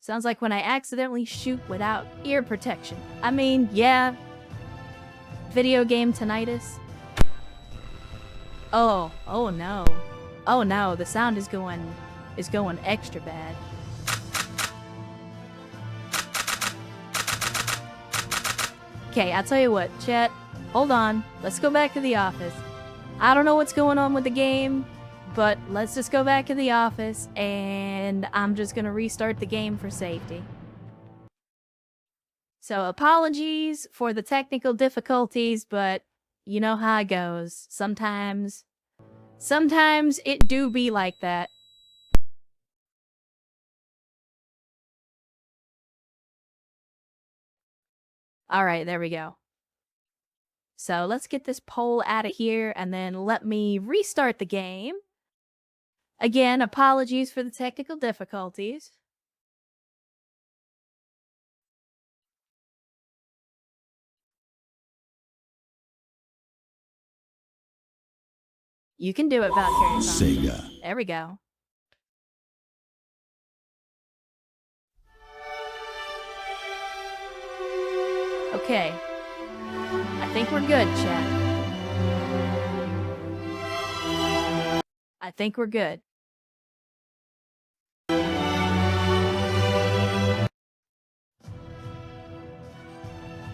Sounds like when I accidentally shoot without ear protection. I mean, yeah. Video game tinnitus. Oh no. Oh no, the sound is going extra bad. Okay, I'll tell you what, chat. Hold on. Let's go back to the office. I don't know what's going on with the game, but let's just go back to the office, and I'm just gonna restart the game for safety. So apologies for the technical difficulties, but you know how it goes. Sometimes it do be like that. Alright, there we go. So let's get this poll out of here, and then let me restart the game. Again, apologies for the technical difficulties. You can do it, Valkyria. SEGA. There we go. Okay. I think we're good, chat. I think we're good.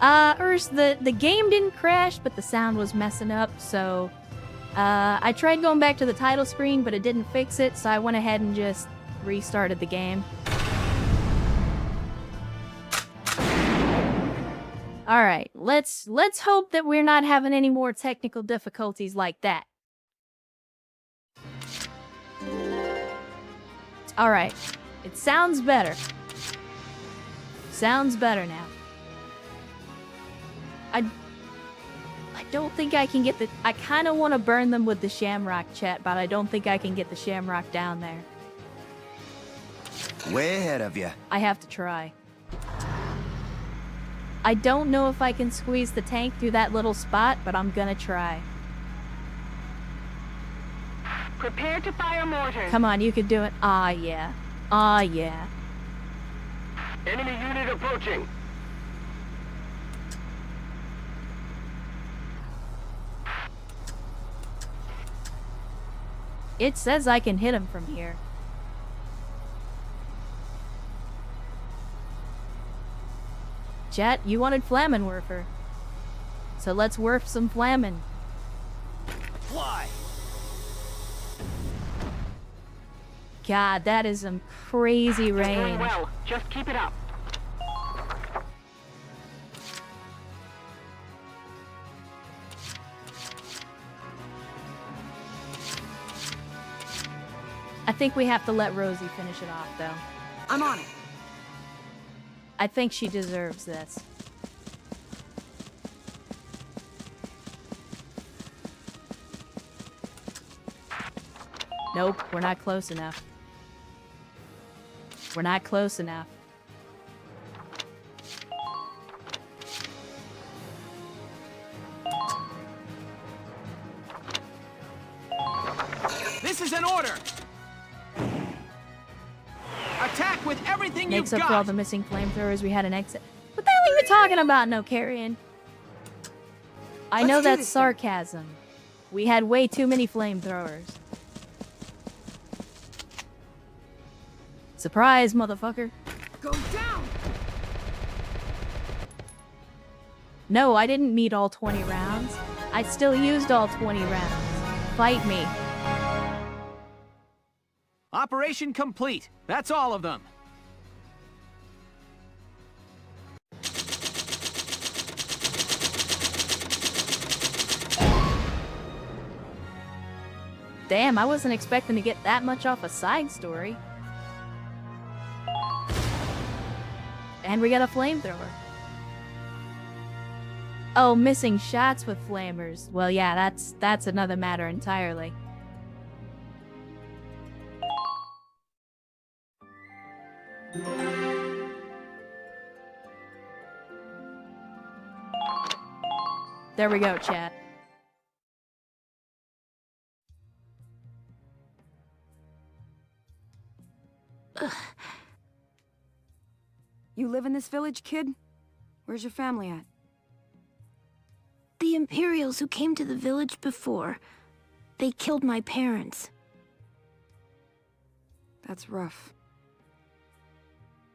Urs, the game didn't crash, but the sound was messing up, so I tried going back to the title screen, but it didn't fix it, so I went ahead and just restarted the game. Alright, let's hope that we're not having any more technical difficulties like that. Alright, it sounds better. Sounds better now. I don't think I can get the... I kind of want to burn them with the shamrock, chat, but I don't think I can get the shamrock down there. Way ahead of you. I have to try. I don't know if I can squeeze the tank through that little spot, but I'm gonna try. Prepare to fire mortars. Come on, you can do it. Ah, yeah. Ah, yeah. Enemy unit approaching. It says I can hit him from here. Chat, you wanted Flammenwerfer. So let's werf some Flammen. Fly. God, that is some crazy You're doing range. well. Just keep it up. I think we have to let Rosie finish it off, though. I'm on it. I think she deserves this. Nope, we're not close enough. We're not close enough. This is an order. Attack with everything Makes you've up for all got. the missing flamethrowers. We had an exit. What the hell are you talking about, no carrion? I know Let's do that's this thing. sarcasm. We had way too many flamethrowers. Surprise, motherfucker. Go down. No, I didn't meet all 20 rounds. I still used all 20 rounds. Fight me. Operation complete. That's all of them. Damn, I wasn't expecting to get that much off a side story. And we got a flamethrower. Oh, missing shots with flamers. Well, yeah, that's another matter entirely. There we go, chat. You live in this village, kid? Where's your family at? The Imperials who came to the village before, they killed my parents. That's rough.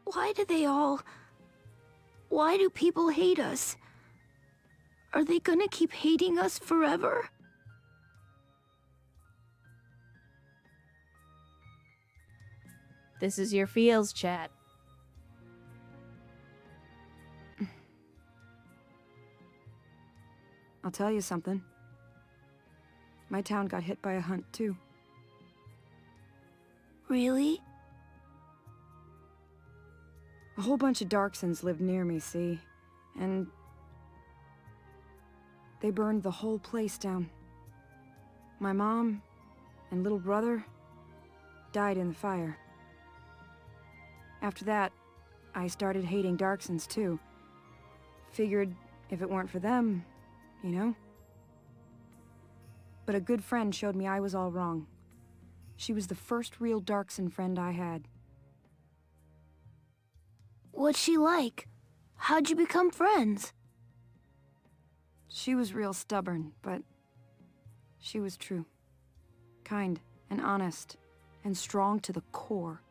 Why do people hate us? Are they gonna keep hating us forever? This is your feels, chat. I'll tell you something. My town got hit by a hunt, too. Really? A whole bunch of Darksons lived near me, see? And they burned the whole place down. My mom and little brother died in the fire. After that, I started hating Darksons too. Figured if it weren't for them, you know? But a good friend showed me I was all wrong. She was the first real Darkson friend I had. What's she like? How'd you become friends? She was real stubborn, but she was true. Kind and honest and strong to the core.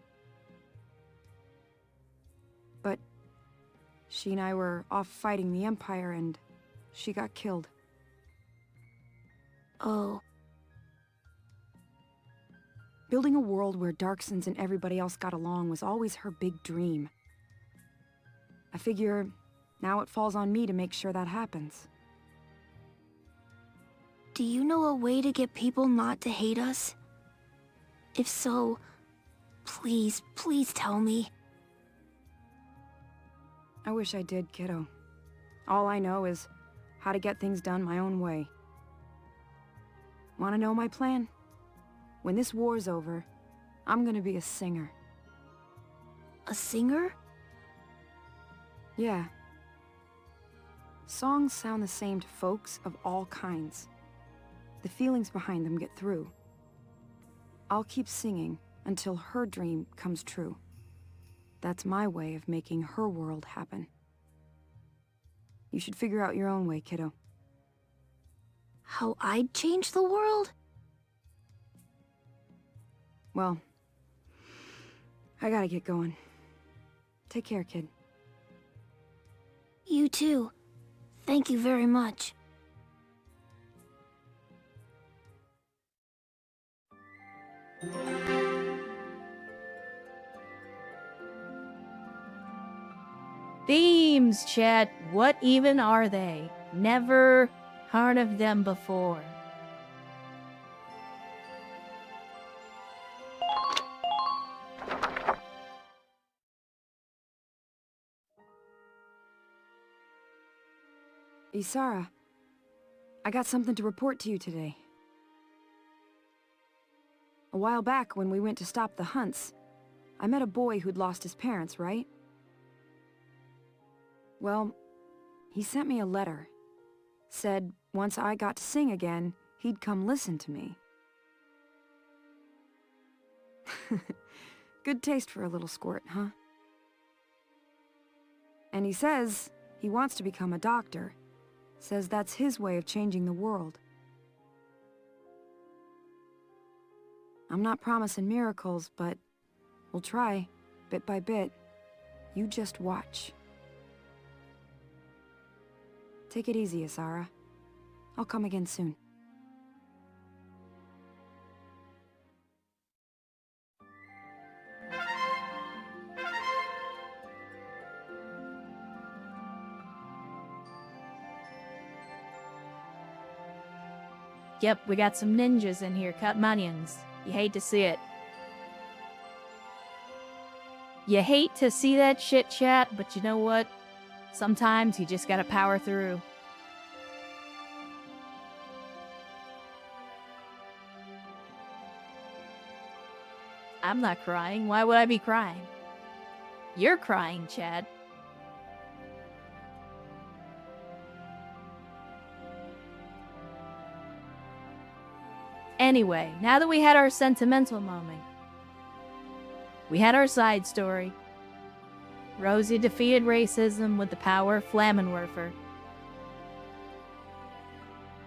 But she and I were off fighting the Empire and she got killed. Oh. Building a world where Darksons and everybody else got along was always her big dream. I figure now it falls on me to make sure that happens. Do you know a way to get people not to hate us? If so, please, please tell me. I wish I did, kiddo. All I know is how to get things done my own way. Want to know my plan? When this war's over, I'm gonna be a singer. A singer? Yeah. Songs sound the same to folks of all kinds. The feelings behind them get through. I'll keep singing until her dream comes true. That's my way of making her world happen. You should figure out your own way, kiddo. How I'd change the world? Well, I gotta get going. Take care, kid. You too. Thank you very much. Themes, chat. What even are they? Never heard of them before. Isara, I got something to report to you today. A while back, when we went to stop the hunts, I met a boy who'd lost his parents, right? Well, he sent me a letter. Said once I got to sing again, he'd come listen to me. Good taste for a little squirt, huh? And he says he wants to become a doctor. Says that's his way of changing the world. I'm not promising miracles, but we'll try, bit by bit. You just watch. Take it easy, Isara. I'll come again soon. Yep, we got some ninjas in here cutting onions. You hate to see it. You hate to see that shit, chat, but you know what? Sometimes you just gotta power through. I'm not crying. Why would I be crying? You're crying, Chad. Anyway, now that we had our sentimental moment, we had our side story. Rosie defeated racism with the power of Flammenwerfer.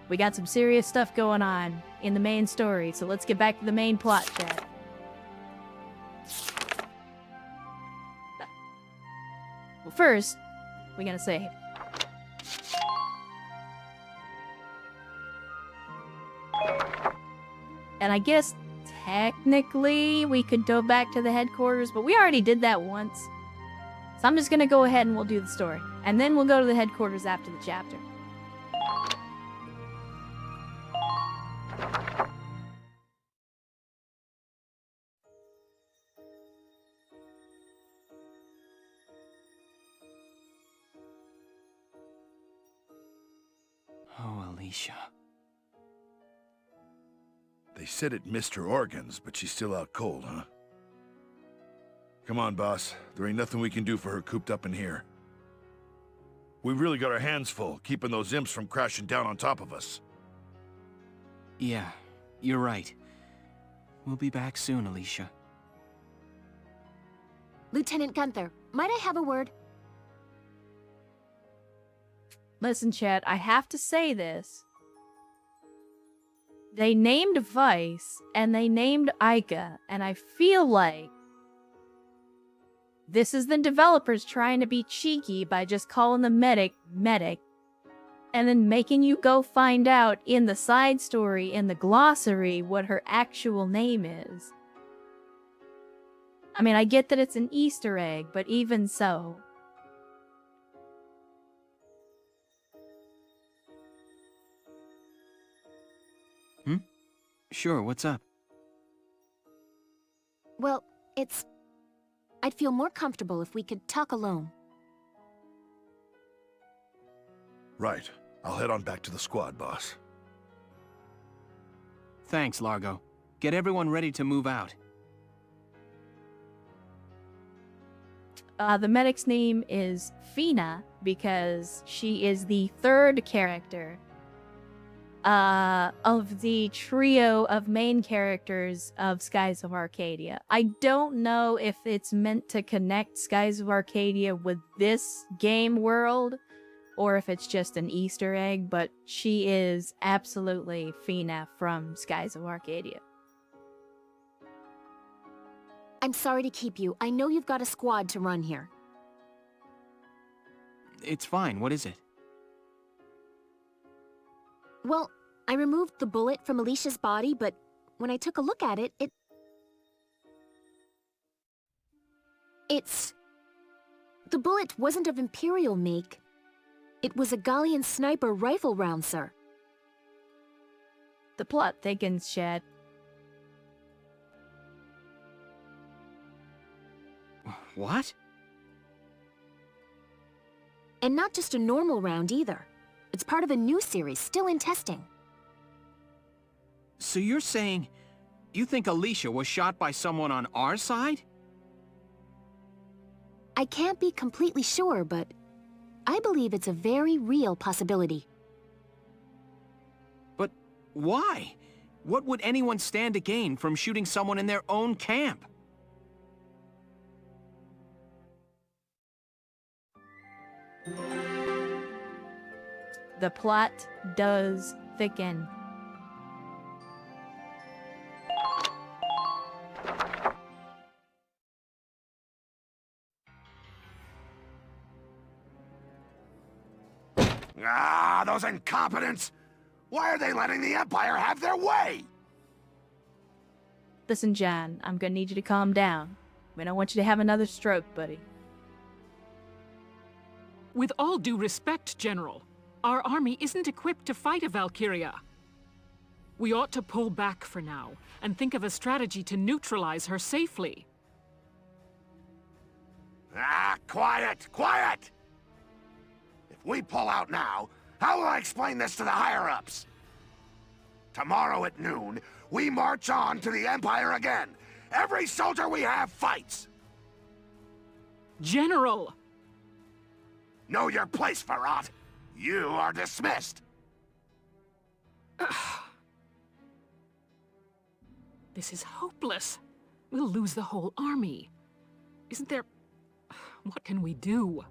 We got some serious stuff going on in the main story, so let's get back to the main plot, chat. Well, first, we gotta save. And I guess technically we could go back to the headquarters, but we already did that once. So I'm just gonna go ahead and we'll do the story. And then we'll go to the headquarters after the chapter. Oh, Alicia. They said it missed her organs, but she's still out cold, huh? Come on, boss. There ain't nothing we can do for her cooped up in here. We've really got our hands full, keeping those imps from crashing down on top of us. Yeah, you're right. We'll be back soon, Alicia. Lieutenant Gunther, might I have a word? Listen, chat, I have to say this. They named Vice, and they named Ica, and I feel like this is the developers trying to be cheeky by just calling the medic, and then making you go find out in the side story, in the glossary, what her actual name is. I mean, I get that it's an Easter egg, but even so. Sure, what's up? Well, I'd feel more comfortable if we could talk alone. Right. I'll head on back to the squad, boss. Thanks, Largo. Get everyone ready to move out. The medic's name is Fina because she is the third character of the trio of main characters of Skies of Arcadia. I don't know if it's meant to connect Skies of Arcadia with this game world, or if it's just an Easter egg, but she is absolutely Fina from Skies of Arcadia. I'm sorry to keep you. I know you've got a squad to run here. It's fine, what is it? Well, I removed the bullet from Alicia's body, but when I took a look at it, the bullet wasn't of Imperial make. It was a Gallian sniper rifle round, sir. The plot thickens, Chad. What? And not just a normal round either. It's part of a new series, still in testing. So you're saying you think Alicia was shot by someone on our side? I can't be completely sure, but I believe it's a very real possibility. But why? What would anyone stand to gain from shooting someone in their own camp? The plot does thicken. Ah, those incompetents! Why are they letting the Empire have their way? Listen, John, I'm gonna need you to calm down. We don't want you to have another stroke, buddy. With all due respect, General, our army isn't equipped to fight a Valkyria. We ought to pull back for now and think of a strategy to neutralize her safely. Ah, quiet! Quiet! If we pull out now, how will I explain this to the higher-ups? Tomorrow at noon, we march on to the Empire again. Every soldier we have fights. General! Know your place, Farrat. You are dismissed. This is hopeless. We'll lose the whole army. Isn't there... What can we do?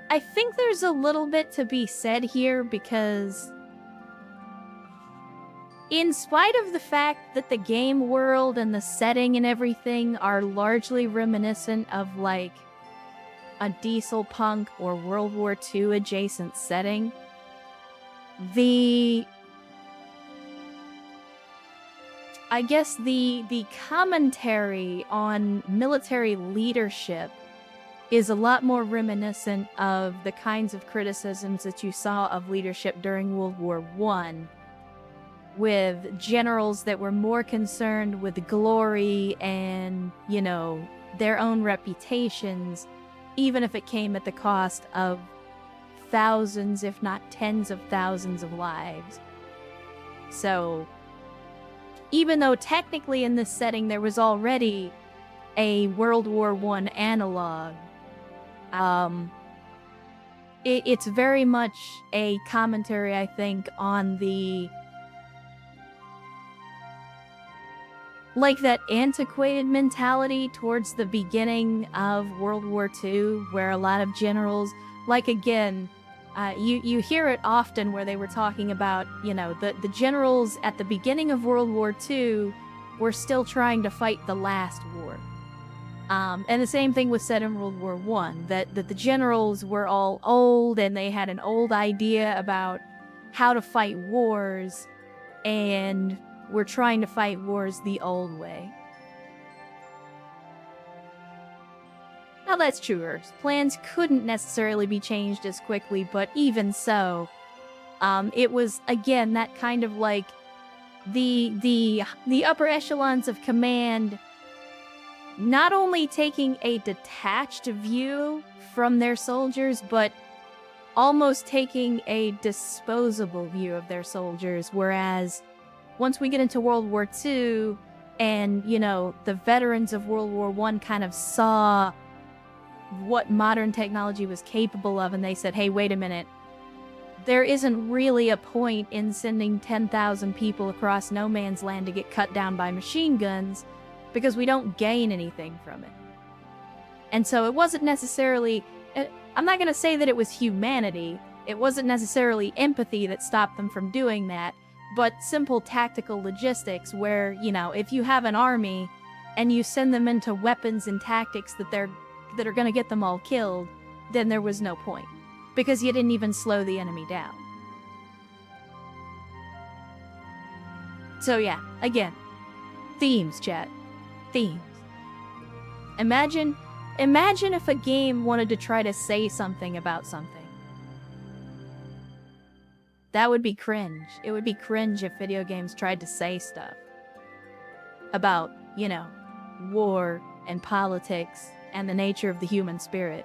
I think there's a little bit to be said here because in spite of the fact that the game world and the setting and everything are largely reminiscent of like a diesel punk or World War II adjacent setting, I guess the commentary on military leadership is a lot more reminiscent of the kinds of criticisms that you saw of leadership during World War I, with generals that were more concerned with glory and, you know, their own reputations, even if it came at the cost of thousands, if not tens of thousands of lives. So, even though technically in this setting there was already a World War I analog, it's very much a commentary, I think, on the like that antiquated mentality towards the beginning of World War II, where a lot of generals, like again, you hear it often where they were talking about, you know, the generals at the beginning of World War II were still trying to fight the last war. And the same thing was said in World War I, that the generals were all old and they had an old idea about how to fight wars, and were trying to fight wars the old way. Now that's true, Earth's plans couldn't necessarily be changed as quickly, but even so, it was, again, that kind of like the upper echelons of command not only taking a detached view from their soldiers, but almost taking a disposable view of their soldiers, whereas once we get into World War II and, you know, the veterans of World War I kind of saw what modern technology was capable of, and they said, hey, wait a minute, there isn't really a point in sending 10,000 people across no man's land to get cut down by machine guns, because we don't gain anything from it. And so it wasn't necessarily, I'm not going to say that it was humanity, it wasn't necessarily empathy that stopped them from doing that, but simple tactical logistics where, you know, if you have an army and you send them into weapons and tactics that are going to get them all killed, then there was no point, because you didn't even slow the enemy down. So yeah, again, themes, chat. Themes. Imagine if a game wanted to try to say something about something. That would be cringe. It would be cringe if video games tried to say stuff about, you know, war and politics and the nature of the human spirit.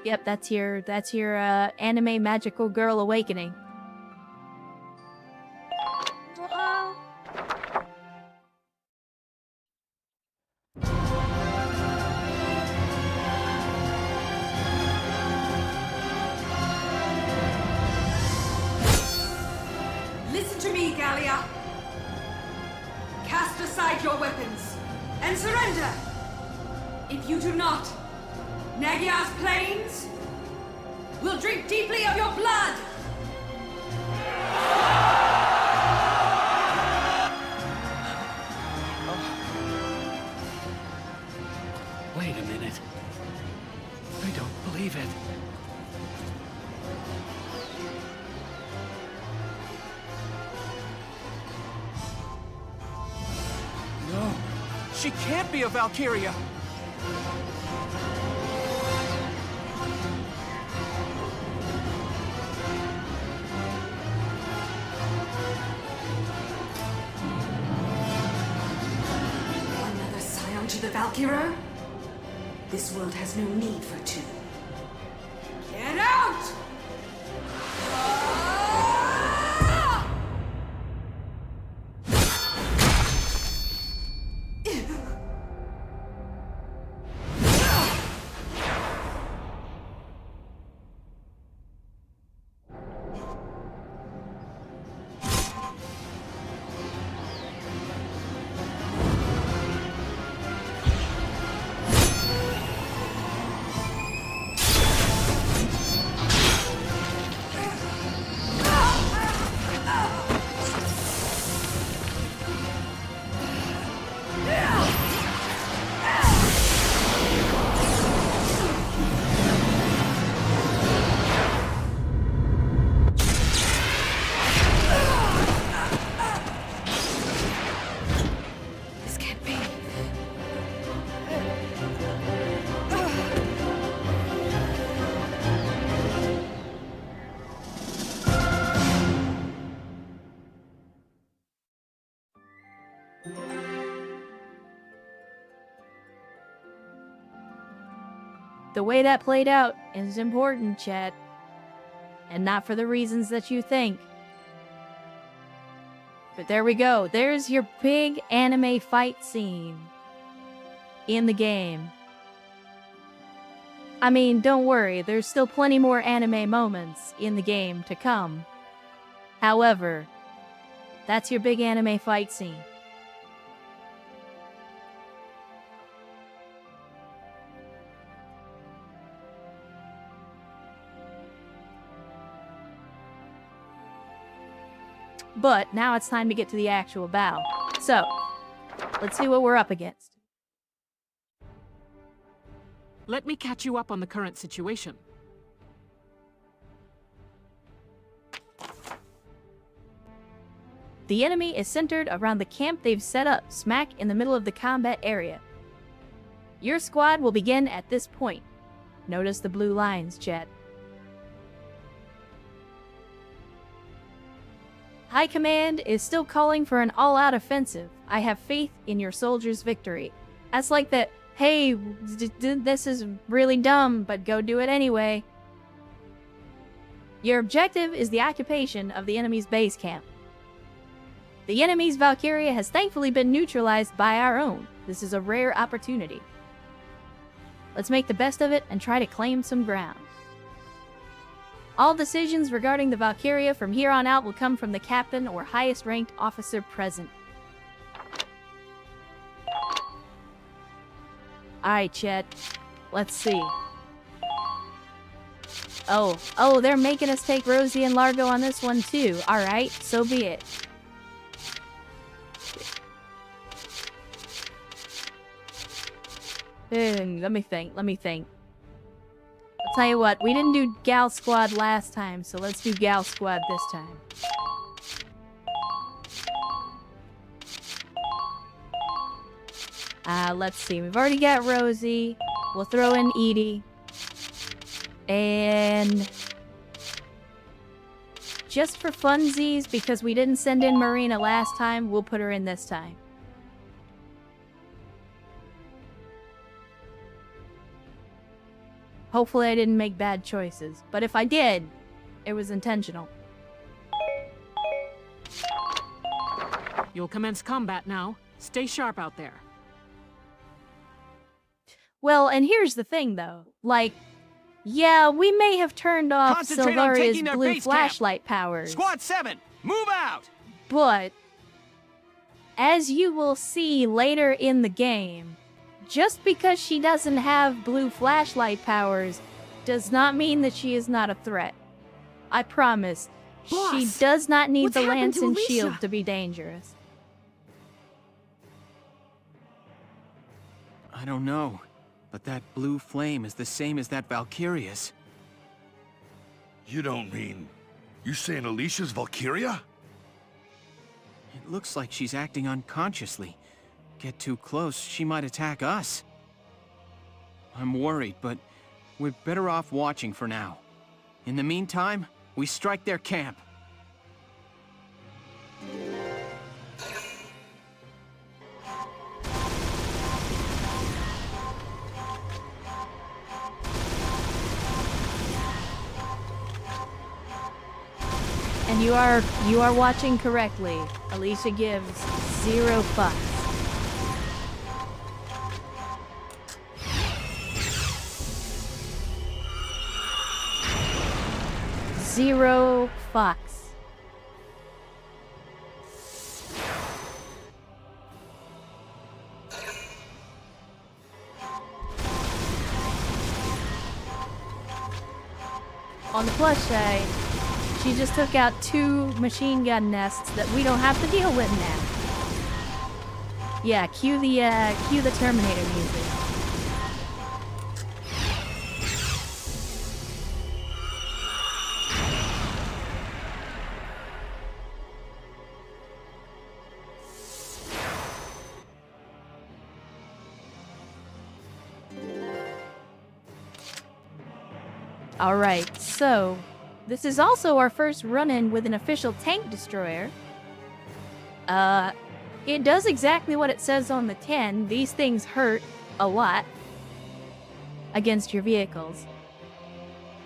Yep, that's your anime magical girl awakening. Listen to me, Gallia. Cast aside your weapons and surrender. If you do not, Nagyar's plains will drink deeply of your blood! Wait a minute. I don't believe it. She can't be a Valkyria! Another scion to the Valkyria? This world has no need for two. Get out! The way that played out is important, chat. And not for the reasons that you think. But there we go. There's your big anime fight scene in the game. I mean, don't worry, there's still plenty more anime moments in the game to come. However, that's your big anime fight scene. But now it's time to get to the actual battle. So, let's see what we're up against. Let me catch you up on the current situation. The enemy is centered around the camp they've set up smack in the middle of the combat area. Your squad will begin at this point. Notice the blue lines, chat. High Command is still calling for an all-out offensive. I have faith in your soldiers' victory. That's like that, hey, this is really dumb, but go do it anyway. Your objective is the occupation of the enemy's base camp. The enemy's Valkyria has thankfully been neutralized by our own. This is a rare opportunity. Let's make the best of it and try to claim some ground. All decisions regarding the Valkyria from here on out will come from the captain or highest ranked officer present. Alright, chat. Let's see. Oh, they're making us take Rosie and Largo on this one too. Alright, so be it. Let me think. I'll tell you what, we didn't do Gal Squad last time, so let's do Gal Squad this time. Let's see, we've already got Rosie. We'll throw in Edie. And just for funsies, because we didn't send in Marina last time, we'll put her in this time. Hopefully I didn't make bad choices, but if I did, it was intentional. You'll commence combat now. Stay sharp out there. Well, and here's the thing though, like, yeah, we may have turned off Concentrate on Silvaria's taking their blue base flashlight powers, Squad 7, move out! but as you will see later in the game, just because she doesn't have blue flashlight powers does not mean that she is not a threat. I promise. Boss, she does not need what's the happened lance to and Alicia? shield to be dangerous. I don't know, but that blue flame is the same as that Valkyria's. You don't mean... You saying Alicia's Valkyria? It looks like she's acting unconsciously. get too close, she might attack us. I'm worried, but we're better off watching for now. In the meantime, we strike their camp. And you are watching correctly. Alicia gives 0 fucks. Zero fucks. On the plus side, she just took out 2 machine gun nests that we don't have to deal with now. Yeah, cue the Terminator music. Alright, so this is also our first run-in with an official tank destroyer. It does exactly what it says on the tin. These things hurt a lot against your vehicles.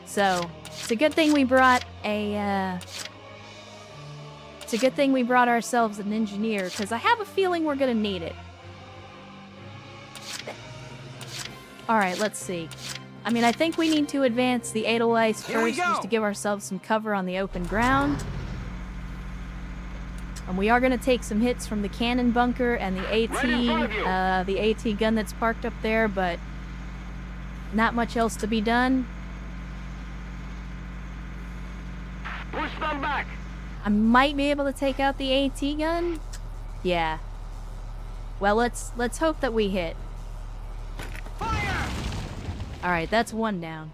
So, it's a good thing we brought it's a good thing we brought ourselves an engineer, because I have a feeling we're gonna need it. Alright, let's see. I mean, I think we need to advance the Edelweiss first, just to give ourselves some cover on the open ground. And we are going to take some hits from the cannon bunker and the AT gun that's parked up there, but not much else to be done. Push them back. I might be able to take out the AT gun. Yeah. Well, let's hope that we hit. Alright, that's 1 down.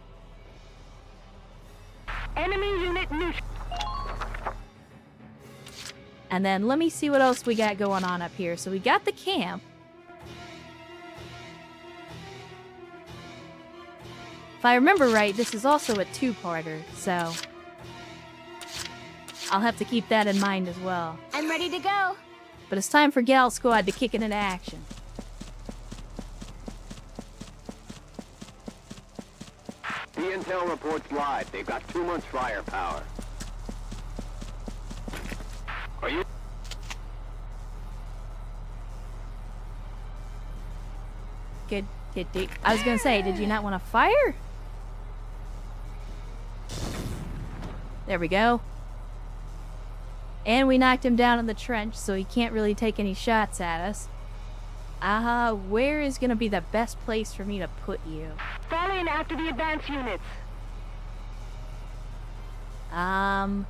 Enemy unit neutral. And then let me see what else we got going on up here. So we got the camp. If I remember right, this is also a 2-parter, so I'll have to keep that in mind as well. I'm ready to go. But it's time for Gal Squad to kick it into action. The intel reports live. They've got too much firepower. Are you? Good. I was gonna say, did you not want to fire? There we go. And we knocked him down in the trench, so he can't really take any shots at us. Where is gonna be the best place for me to put you? Fall in after the advance units. I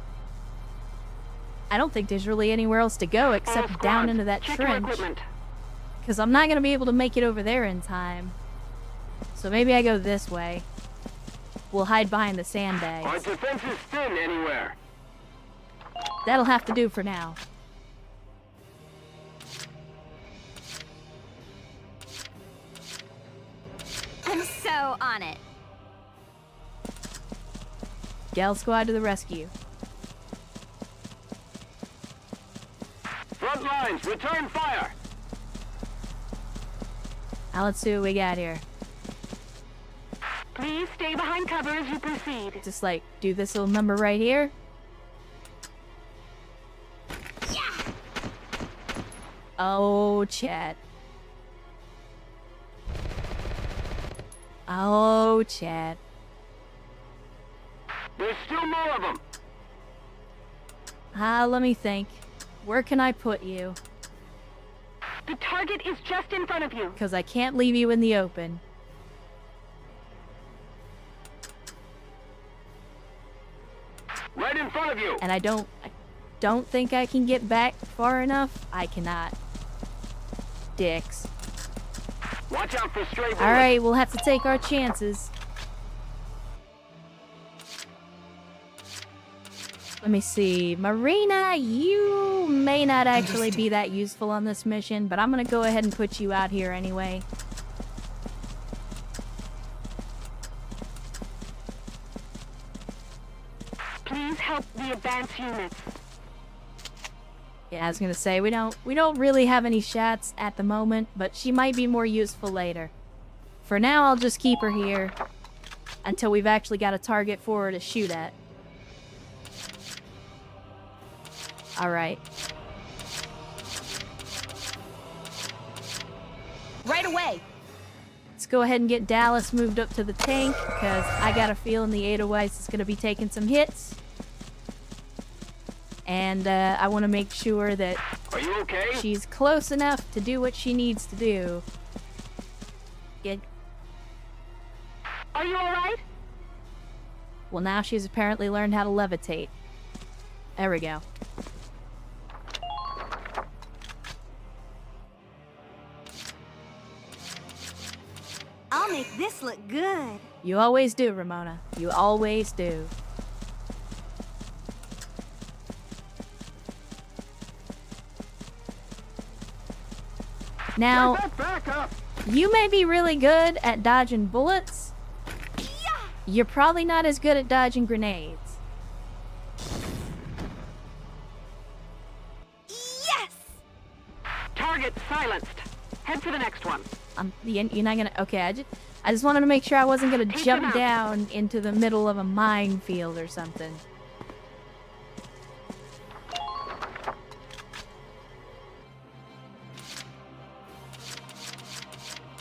don't think there's really anywhere else to go except down into that trench. Because I'm not gonna be able to make it over there in time. So maybe I go this way. We'll hide behind the sandbags. Our defense is thin anywhere. That'll have to do for now. I'm so on it. Gal Squad to the rescue. Front lines, return fire. Now let's see what we got here. Please stay behind cover as you proceed. Just like, do this little number right here. Yeah. Oh, chat. Oh, chat. There's still more of them. Let me think. Where can I put you? The target is just in front of you. Because I can't leave you in the open. Right in front of you. And I don't think I can get back far enough. I cannot. Dicks. Watch out for stray bullets. Alright, we'll have to take our chances. Let me see. Marina, you may not actually be that useful on this mission, but I'm gonna go ahead and put you out here anyway. Please help the advance units. Yeah, I was gonna say we don't really have any shots at the moment, but she might be more useful later. For now, I'll just keep her here until we've actually got a target for her to shoot at. Alright. Right away! Let's go ahead and get Dallas moved up to the tank, because I got a feeling the Edelweiss is going to be taking some hits. And I want to make sure that Are you okay? she's close enough to do what she needs to do. Get... Are you alright? Well, now she's apparently learned how to levitate. There we go. I'll make this look good. You always do, Ramona. You always do. Now, Back up! you may be really good at dodging bullets. You're probably not as good at dodging grenades. Yes! Target silenced. Head for the next one. You're not gonna... Okay, I just wanted to make sure I wasn't gonna Take them jump out. down into the middle of a minefield or something.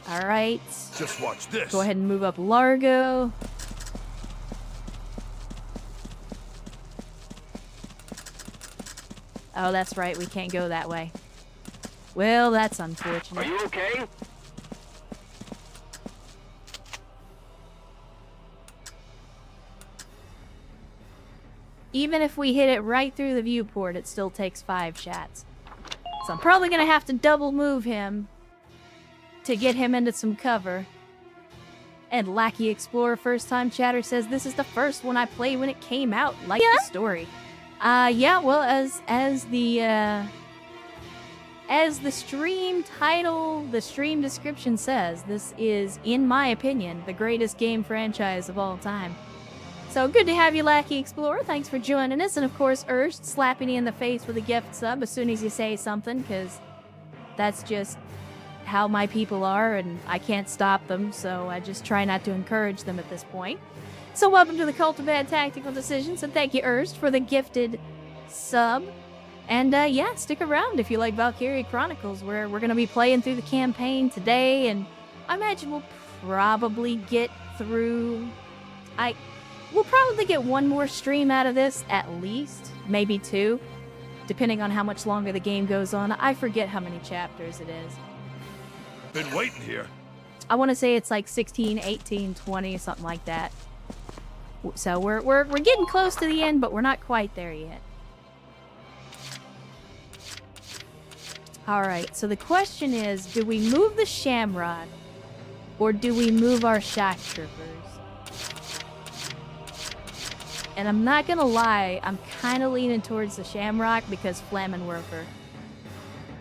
Alright. Just watch this. Go ahead and move up Largo. Oh, that's right. We can't go that way. Well, that's unfortunate. Are you okay? Even if we hit it right through the viewport, it still takes 5 shots. So I'm probably going to have to double move him to get him into some cover. And Lackey Explorer First Time Chatter says, this is the first one I played when it came out. Like the story. Yeah, well, as the stream title, the stream description says, this is, in my opinion, the greatest game franchise of all time. So good to have you, Lackey Explorer. Thanks for joining us. And of course, Urst slapping you in the face with a gift sub as soon as you say something, because that's just how my people are, and I can't stop them, so I just try not to encourage them at this point. So welcome to the Cult of Bad Tactical Decisions, and thank you, Urst, for the gifted sub. And yeah, stick around if you like Valkyria Chronicles, where we're going to be playing through the campaign today, and I imagine we'll probably get through... We'll probably get one more stream out of this, at least. Maybe 2, depending on how much longer the game goes on. I forget how many chapters it is. Been waiting here. I want to say it's like 16, 18, 20, something like that. So we're getting close to the end, but we're not quite there yet. Alright, so the question is, do we move the Shamrock, or do we move our shock troopers? And I'm not gonna lie, I'm kind of leaning towards the Shamrock because Flammenwerfer.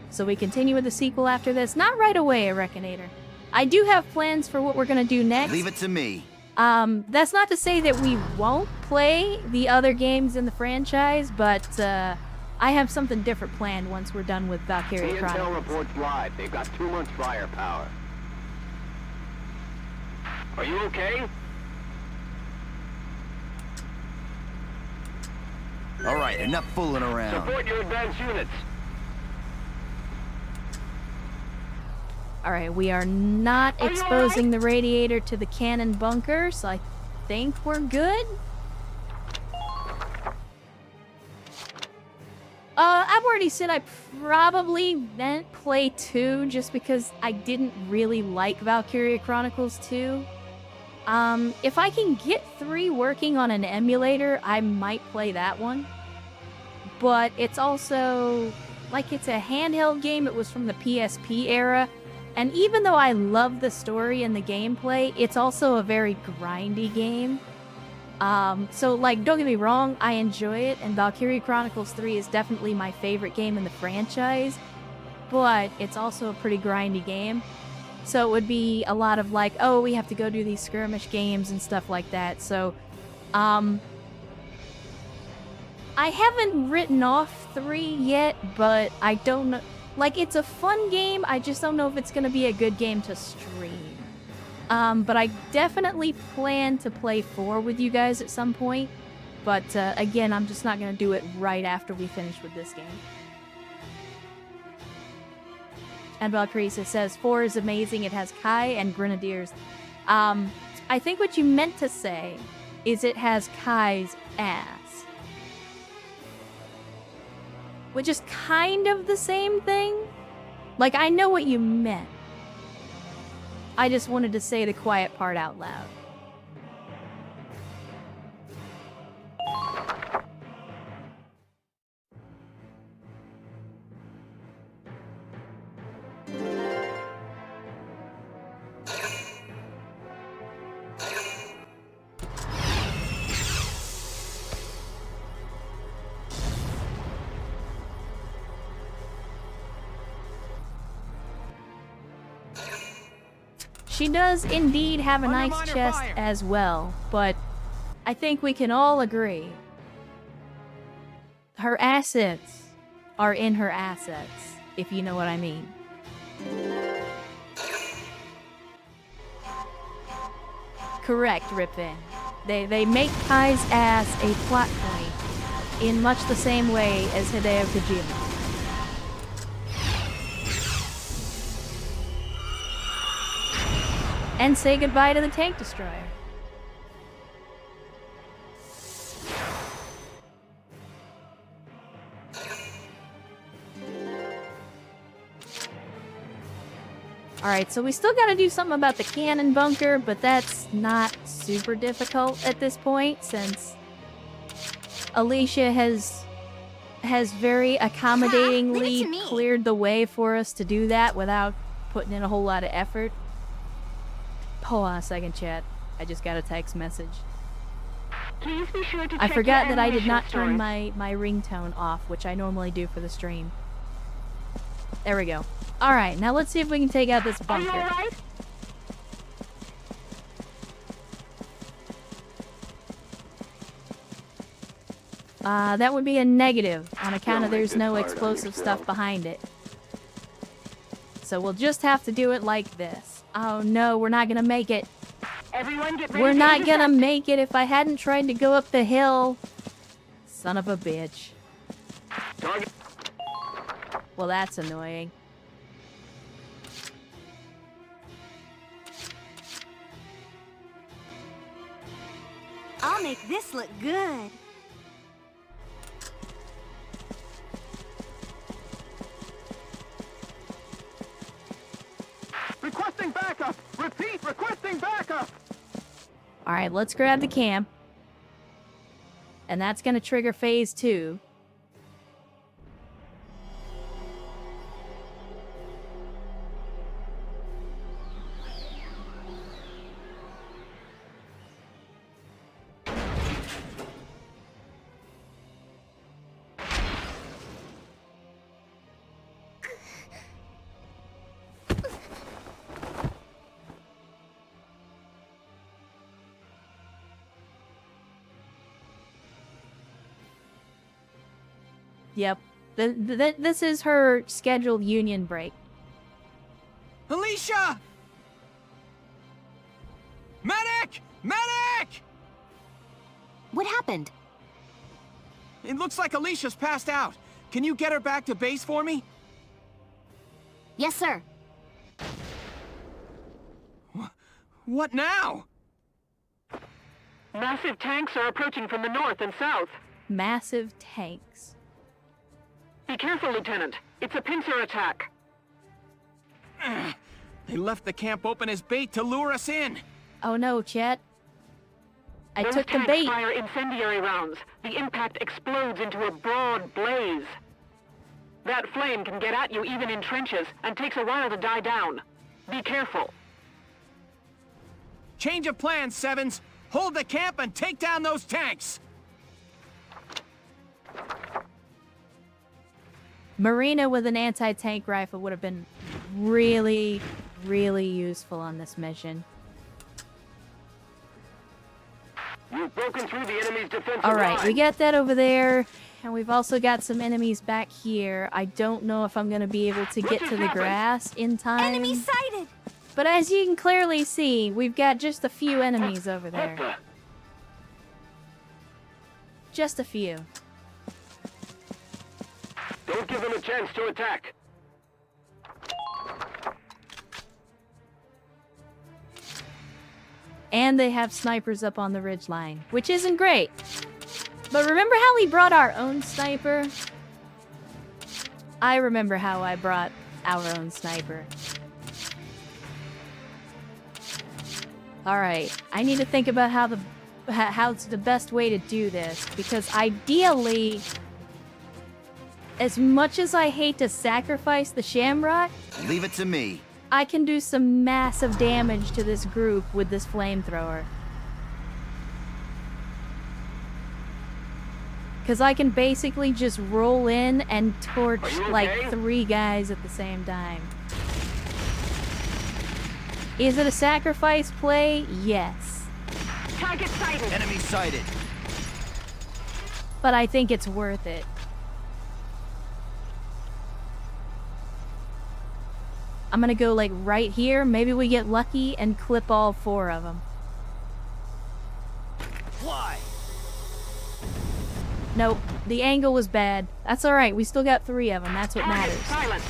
So we continue with the sequel after this. Not right away, Reckonator. I do have plans for what we're gonna do next. Leave it to me. That's not to say that we won't play the other games in the franchise, but I have something different planned once we're done with Valkyria The Chronicles. intel reports live. They've got 2 months firepower. Are you okay? All right, enough fooling around. Support your advanced units. Alright, we are not exposing the radiator to the cannon bunker, so I think we're good. I've already said I probably meant play 2 just because I didn't really like Valkyria Chronicles 2. If I can get 3 working on an emulator, I might play that one. But it's also, like, it's a handheld game. It was from the PSP era. And even though I love the story and the gameplay, it's also a very grindy game. So, like, don't get me wrong, I enjoy it, and Valkyria Chronicles 3 is definitely my favorite game in the franchise, but it's also a pretty grindy game. So it would be a lot of like, oh, we have to go do these skirmish games and stuff like that. So, I haven't written off 3 yet, but I don't know. Like, it's a fun game, I just don't know if it's gonna be a good game to stream. But I definitely plan to play 4 with you guys at some point. But, again, I'm just not gonna do it right after we finish with this game. And Valkyria says, 4 is amazing, it has Kai and Grenadiers. I think what you meant to say is it has Kai's ass. Which is kind of the same thing. Like, I know what you meant. I just wanted to say the quiet part out loud. She does indeed have a nice chest as well, but I think we can all agree her assets are in her assets, if you know what I mean. Correct, Ripvin. They make Kai's ass a plot point in much the same way as Hideo Kojima. And say goodbye to the tank destroyer. Alright, so we still gotta do something about the cannon bunker, but that's not super difficult at this point, since Alicia has very accommodatingly cleared the way for us to do that without putting in a whole lot of effort. Hold on a second, chat. I just got a text message. Please be sure to I check forgot your that I did ammunition not turn stores. my ringtone off, which I normally do for the stream. There we go. Alright, now let's see if we can take out this Are bunker. you alright? That would be a negative, on account of there's no explosive stuff behind it. So we'll just have to do it like this. Oh no, we're not gonna make it. Everyone get ready We're to not intercept. gonna make it if I hadn't tried to go up the hill. Son of a bitch. Target. Well, that's annoying. I'll make this look good. Requesting backup! Repeat, requesting backup! Alright, let's grab the camp. And that's gonna trigger phase 2. Yep. This is her scheduled union break. Alicia! Medic! Medic! What happened? It looks like Alicia's passed out. Can you get her back to base for me? Yes, sir. What now? Massive tanks are approaching from the north and south. Massive tanks. Be careful, Lieutenant. It's a pincer attack. They left the camp open as bait to lure us in. Oh no, Chet. I Those took the tanks bait. fire incendiary rounds. The impact explodes into a broad blaze. That flame can get at you even in trenches and takes a while to die down. Be careful. Change of plans, Sevens. Hold the camp and take down those tanks! Marina with an anti-tank rifle would have been really, really useful on this mission. You've broken through the enemy's defensive Alright, line. we got that over there. And we've also got some enemies back here. I don't know if I'm going to be able to get to the grass in time. Enemy sighted! But as you can clearly see, we've got just a few enemies over there. Just a few. Don't give them a chance to attack. And they have snipers up on the ridgeline, which isn't great. But remember how we brought our own sniper? I remember how I brought our own sniper. Alright, I need to think about how's the best way to do this, because ideally, as much as I hate to sacrifice the Shamrock, Leave it to me. I can do some massive damage to this group with this flamethrower. Because I can basically just roll in and torch like 3 guys at the same time. Is it a sacrifice play? Yes. Target sighted. Enemy sighted. But I think it's worth it. I'm gonna go like right here. Maybe we get lucky and clip all 4 of them. Fly. Nope, the angle was bad. That's alright, we still got 3 of them. That's what matters. Silence.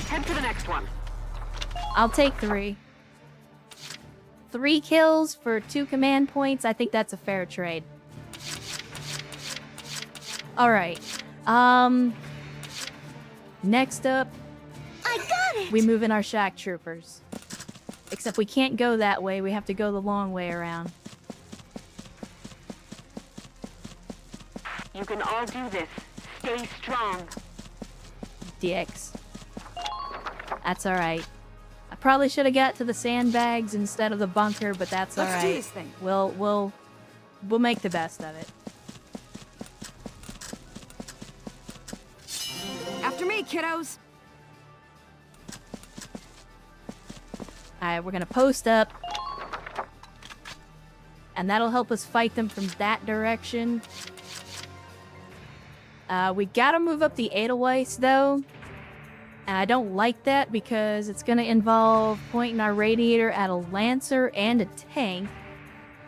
Head for the next one. I'll take 3. 3 kills for 2 command points. I think that's a fair trade. Alright. Next up, I got it! we move in our shock troopers. Except we can't go that way. We have to go the long way around. You can all do this. Stay strong. Dicks. That's alright. I probably should have got to the sandbags instead of the bunker, but that's alright. Let's do this thing. We'll make the best of it. After me, kiddos. Alright, we're gonna post up. And that'll help us fight them from that direction. We gotta move up the Edelweiss, though. And I don't like that because it's gonna involve pointing our radiator at a Lancer and a tank.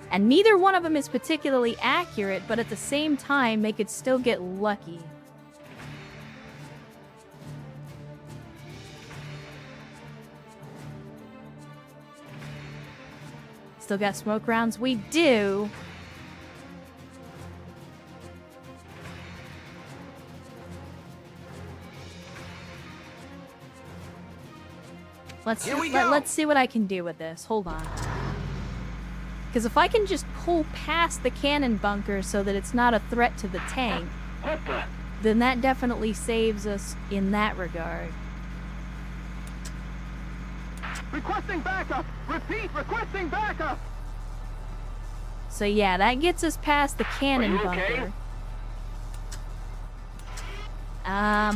And neither one of them is particularly accurate, but at the same time, they could still get lucky. Still got smoke rounds? We do. Let's see what I can do with this. Hold on. Because if I can just pull past the cannon bunker so that it's not a threat to the tank, then that definitely saves us in that regard. Requesting backup! Repeat, requesting backup! So yeah, that gets us past the cannon Are you okay? bunker.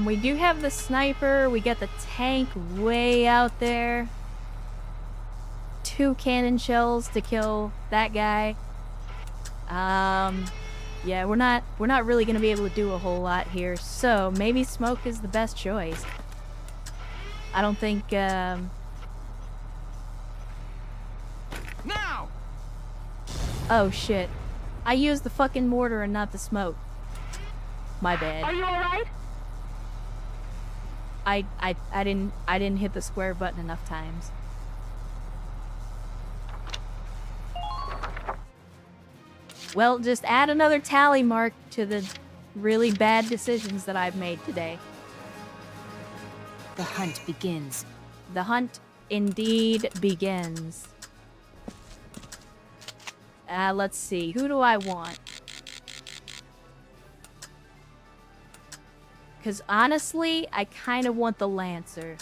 We do have the sniper. We got the tank way out there. 2 cannon shells to kill that guy. Yeah, we're not really gonna be able to do a whole lot here. So maybe smoke is the best choice. I don't think. Now! Oh shit! I used the fucking mortar and not the smoke. My bad. Are you alright? I didn't hit the square button enough times. Well, just add another tally mark to the really bad decisions that I've made today. The hunt begins. The hunt indeed begins. Let's see. Who do I want? Because honestly, I kind of want the Lancer.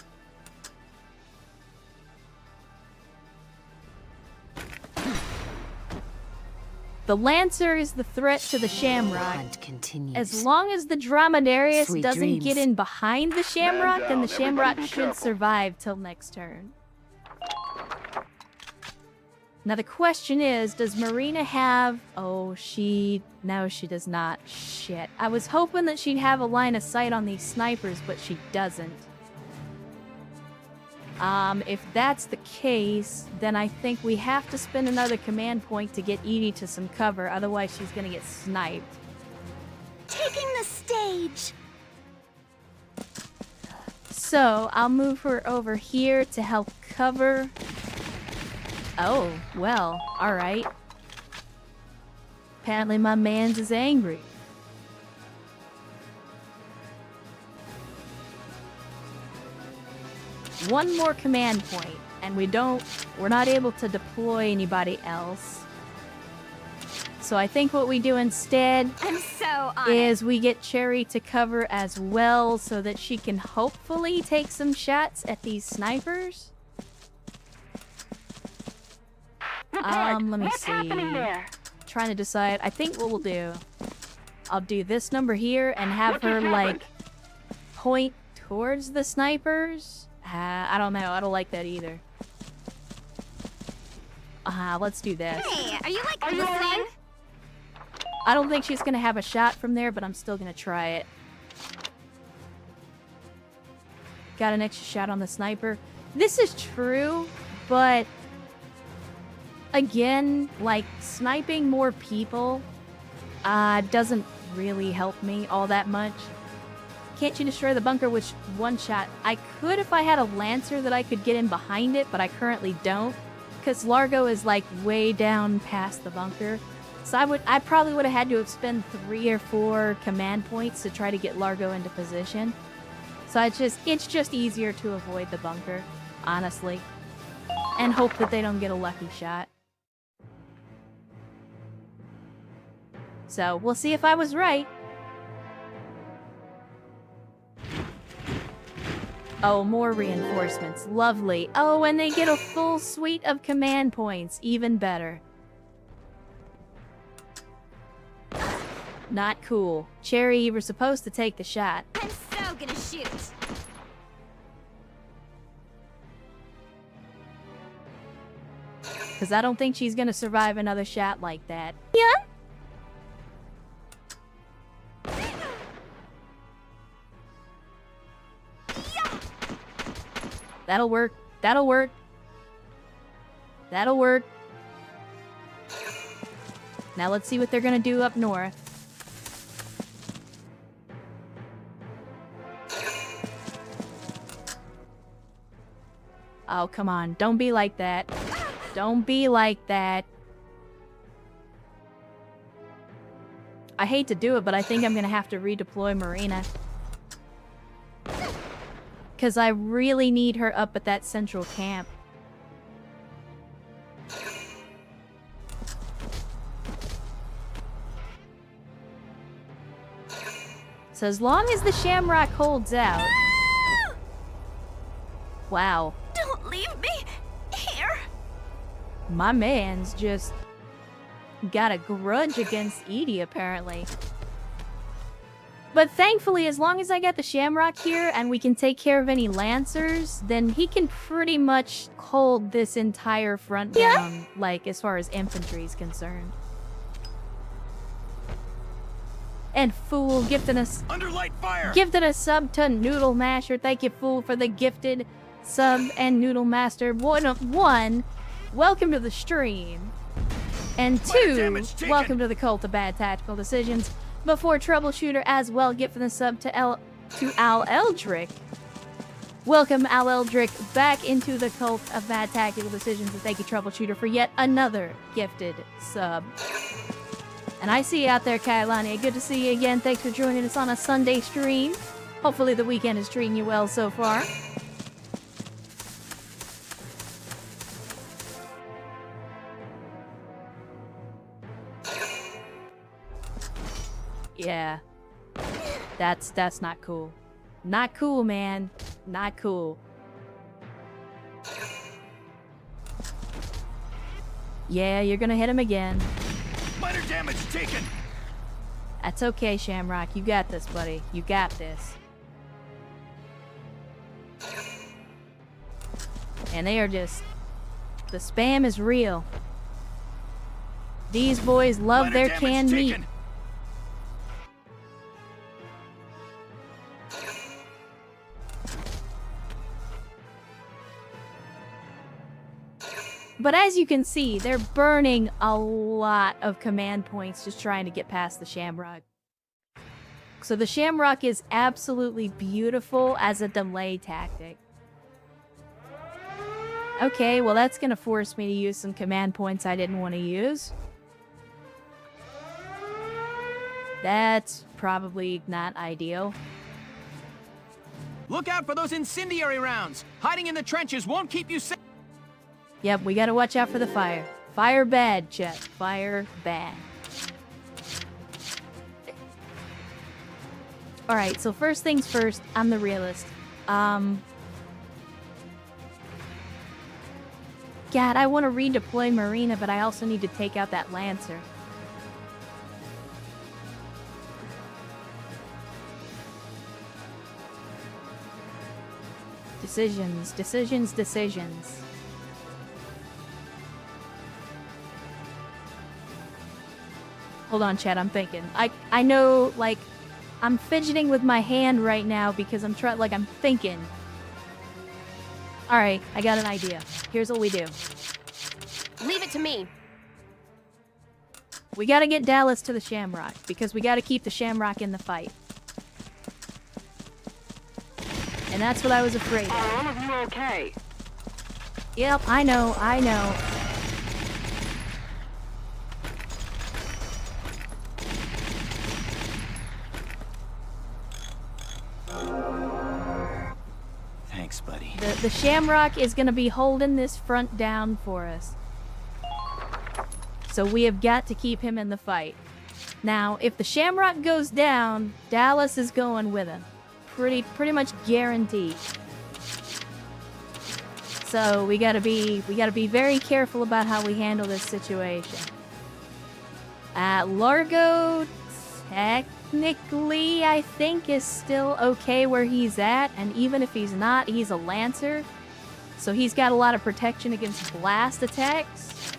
The Lancer is the threat to the Shamrock. Hunt continues. As long as the Dromedarius Sweet doesn't dreams. get in behind the Shamrock, then the down, Shamrock everybody be should careful. survive till next turn. Now the question is, does Marina have... Oh, No, she does not. Shit. I was hoping that she'd have a line of sight on these snipers, but she doesn't. If that's the case, then I think we have to spend another command point to get Edie to some cover, otherwise she's gonna get sniped. Taking the stage! So, I'll move her over here to help cover. Oh, well, alright. Apparently my man's is angry. One more command point, and we're not able to deploy anybody else. So I think what we do instead I'm so on is we get Cherry to cover as well so that she can hopefully take some shots at these snipers. Let me What's happening see. there? Trying to decide. I think what we'll do, I'll do this number here and have What her just like point towards the snipers. I don't know. I don't like that either. Let's do this. Hey, are you like Are you listening? alright? I don't think she's gonna have a shot from there, but I'm still gonna try it. Got an extra shot on the sniper. This is true, but again, like sniping more people doesn't really help me all that much. Can't you destroy the bunker with one shot? I could if I had a Lancer that I could get in behind it, but I currently don't. Because Largo is like way down past the bunker. So I probably would have had to have spent 3 or 4 command points to try to get Largo into position. So it's just easier to avoid the bunker, honestly. And hope that they don't get a lucky shot. So we'll see if I was right. Oh, more reinforcements. Lovely. Oh, and they get a full suite of command points. Even better. Not cool. Cherry, you were supposed to take the shot. I'm so gonna shoot. Because I don't think she's going to survive another shot like that. Yeah? That'll work. That'll work. That'll work. Now let's see what they're gonna do up north. Oh, come on. Don't be like that. Don't be like that. I hate to do it, but I think I'm gonna have to redeploy Marina. Because I really need her up at that central camp. So as long as the Shamrock holds out... Wow. Don't leave me here. My man's just got a grudge against Edie, apparently. But thankfully, as long as I got the Shamrock here and we can take care of any Lancers, then he can pretty much hold this entire front down, like, as far as infantry is concerned. And Fool gifted us... Under light fire! Gifted a sub to Noodle Masher. Thank you, Fool, for the gifted sub and Noodle Master. One, welcome to the stream. And 2, welcome to the Cult of Bad Tactical Decisions. Before Troubleshooter as well, gifting the sub to Al Eldrick. Welcome, Al Eldrick, back into the Cult of Bad Tactical Decisions. And thank you, Troubleshooter, for yet another gifted sub. And I see you out there, Kailani. Good to see you again. Thanks for joining us on a Sunday stream. Hopefully the weekend is treating you well so far. Yeah. That's not cool. Not cool, man. Not cool. Yeah, you're gonna hit him again. Spider damage taken. That's okay, Shamrock. You got this, buddy. You got this. And they are just... The spam is real. These boys love Minor their damage canned meat. taken. But as you can see, they're burning a lot of command points just trying to get past the Shamrock. So the Shamrock is absolutely beautiful as a delay tactic. Okay, well that's gonna force me to use some command points I didn't want to use. That's probably not ideal. Look out for those incendiary rounds! Hiding in the trenches won't keep you safe! Yep, we gotta watch out for the fire. Fire bad, Chet. Fire bad. Alright, so first things first, I'm the realist. God, I want to redeploy Marina, but I also need to take out that Lancer. Decisions, decisions, decisions. Hold on, Chad, I'm thinking. I know, like, I'm fidgeting with my hand right now because I'm I'm thinking. Alright, I got an idea. Here's what we do. Leave it to me. We gotta get Dallas to the Shamrock, because we gotta keep the Shamrock in the fight. And that's what I was afraid of. Are all of you okay? Yep, I know, I know. Thanks, buddy. The Shamrock is gonna be holding this front down for us. So we have got to keep him in the fight. Now, if the Shamrock goes down, Dallas is going with him. Pretty much guaranteed. So we gotta be very careful about how we handle this situation. Largo technically I think is still okay where he's at, and even if he's not, he's a Lancer. So he's got a lot of protection against blast attacks.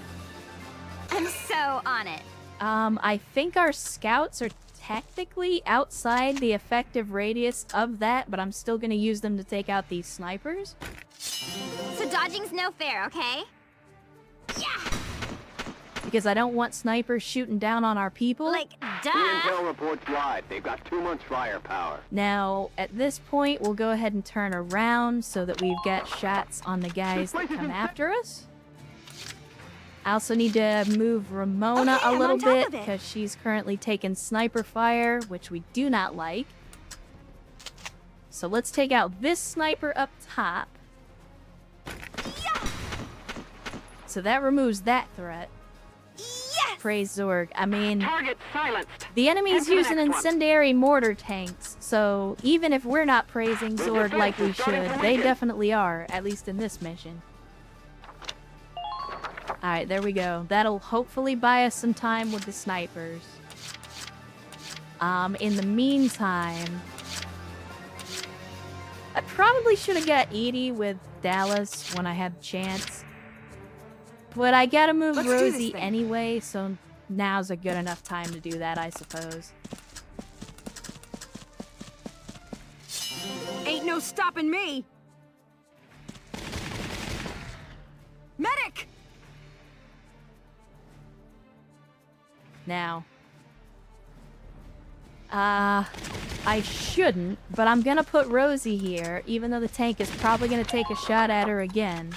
I'm so on it. I think our scouts are technically outside the effective radius of that, but I'm still gonna use them to take out these snipers. So dodging's no fair, okay? Yeah! Because I don't want snipers shooting down on our people. Like, The duh! intel reports lied. They've got 2 months firepower. Now, at this point, we'll go ahead and turn around so that we've got shots on the guys that come after us. I also need to move Ramona Okay, a I'm little on top bit of it. because she's currently taking sniper fire, which we do not like. So let's take out this sniper up top. Yeah! So that removes that threat. Yes! Praise Zorg. I mean, Target silenced. the enemy's Head to the using next one. incendiary mortar tanks, so even if we're not praising Zorg like we should, they definitely are, at least in this mission. Alright, there we go. That'll hopefully buy us some time with the snipers. In the meantime, I probably should have got Edie with Dallas when I had the chance. But I gotta move Let's do this Rosie thing. anyway, so now's a good enough time to do that, I suppose. Ain't no stopping me! Medic! Now, I shouldn't, but I'm gonna put Rosie here, even though the tank is probably gonna take a shot at her again.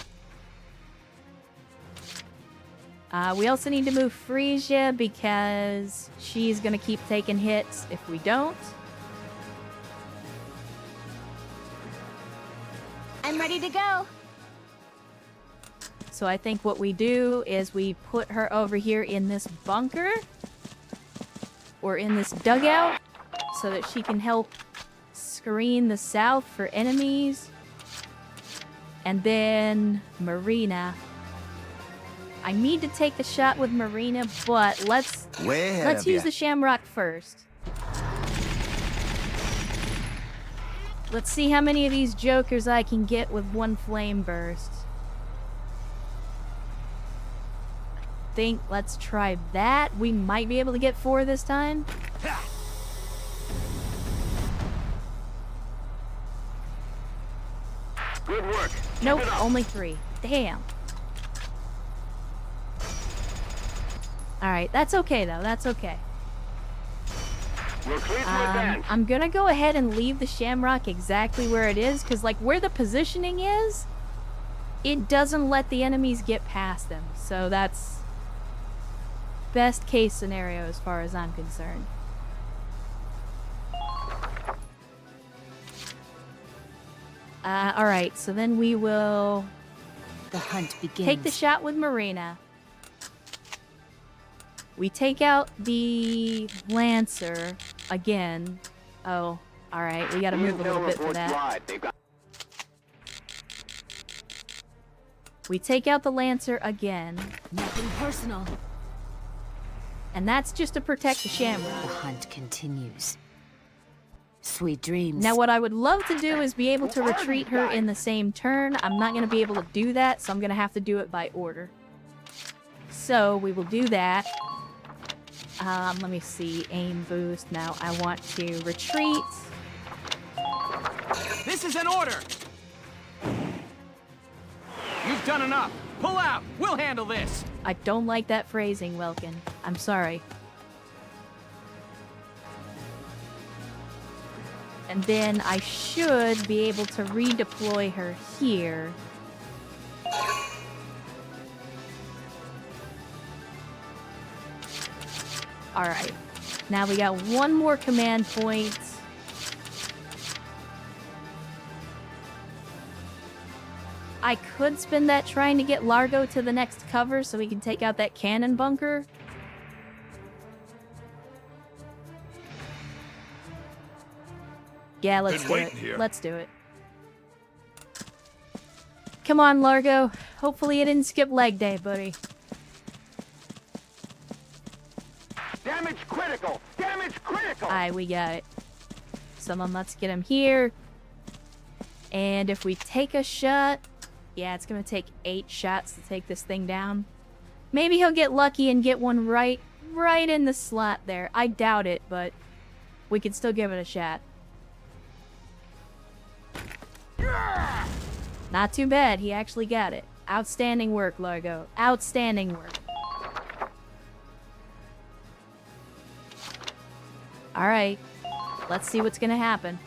We also need to move Frisia because she's gonna keep taking hits if we don't. I'm ready to go. So I think what we do is we put her over here in this bunker or in this dugout so that she can help screen the south for enemies. And then Marina. I need to take the shot with Marina, but let's Way ahead Let's of use ya. the Shamrock first. Let's see how many of these jokers I can get with one flame burst. Let's try that. We might be able to get 4 this time. Good work. Nope, only 3. Damn. Alright, that's okay though, that's okay. We're clear to advance. I'm gonna go ahead and leave the Shamrock exactly where it is, because like where the positioning is, it doesn't let the enemies get past them. So that's best case scenario as far as I'm concerned. Alright, so then we will The hunt begins. take the shot with Marina. We take out the Lancer again. Oh, alright, we gotta move a little bit for that. We take out the Lancer again. Nothing personal. And that's just to protect the Shamrock. The hunt continues. Sweet dreams. Now what I would love to do is be able to retreat her in the same turn. I'm not going to be able to do that, so I'm going to have to do it by order. So we will do that. Let me see. Aim boost. Now I want to retreat. This is an order! You've done enough! Pull out! We'll handle this! I don't like that phrasing, Welkin. I'm sorry. And then I should be able to redeploy her here. Alright. Now we got one more command point. I could spend that trying to get Largo to the next cover so we can take out that cannon bunker. Yeah, let's do it. Let's do it. Come on, Largo. Hopefully you didn't skip leg day, buddy. Damage critical! Damage critical! Alright, we got it. Someone, let's get him here. And if we take a shot... Yeah, it's gonna take 8 shots to take this thing down. Maybe he'll get lucky and get one right in the slot there. I doubt it, but we can still give it a shot. Not too bad, he actually got it. Outstanding work, Largo. Outstanding work. Alright, let's see what's gonna happen.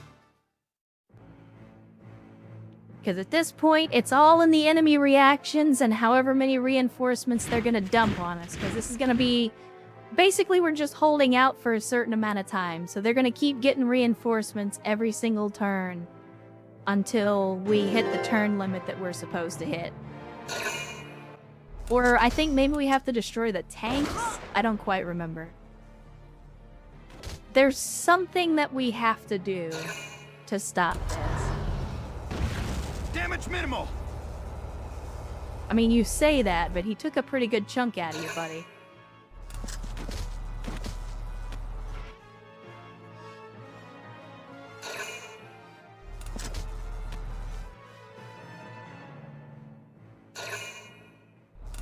Because at this point, it's all in the enemy reactions and however many reinforcements they're gonna dump on us. Because this is gonna be... Basically, we're just holding out for a certain amount of time. So they're gonna keep getting reinforcements every single turn. Until we hit the turn limit that we're supposed to hit. Or I think maybe we have to destroy the tanks? I don't quite remember. There's something that we have to do to stop this. Damage minimal. I mean, you say that, but he took a pretty good chunk out of you, buddy.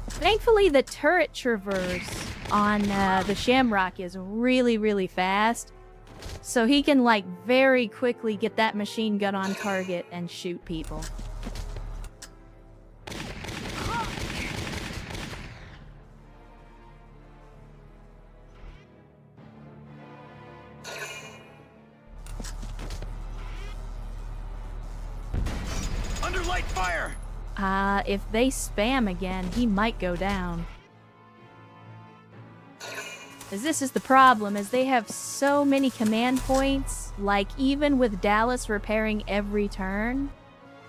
Thankfully, the turret traverse on the Shamrock is really, really fast. So he can, like, very quickly get that machine gun on target and shoot people. Under light fire! If they spam again, he might go down. As this is the problem, is they have so many command points, like even with Dallas repairing every turn,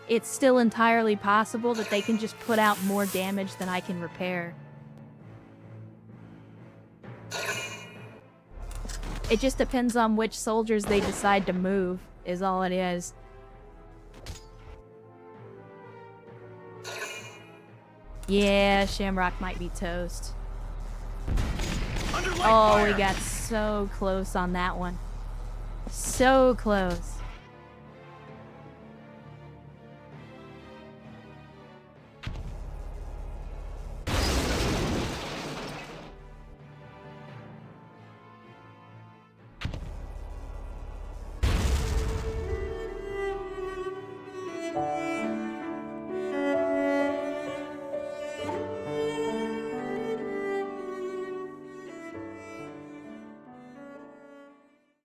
it's still entirely possible that they can just put out more damage than I can repair. It just depends on which soldiers they decide to move, is all it is. Yeah, Shamrock might be toast. Oh, we got so close on that one. So close.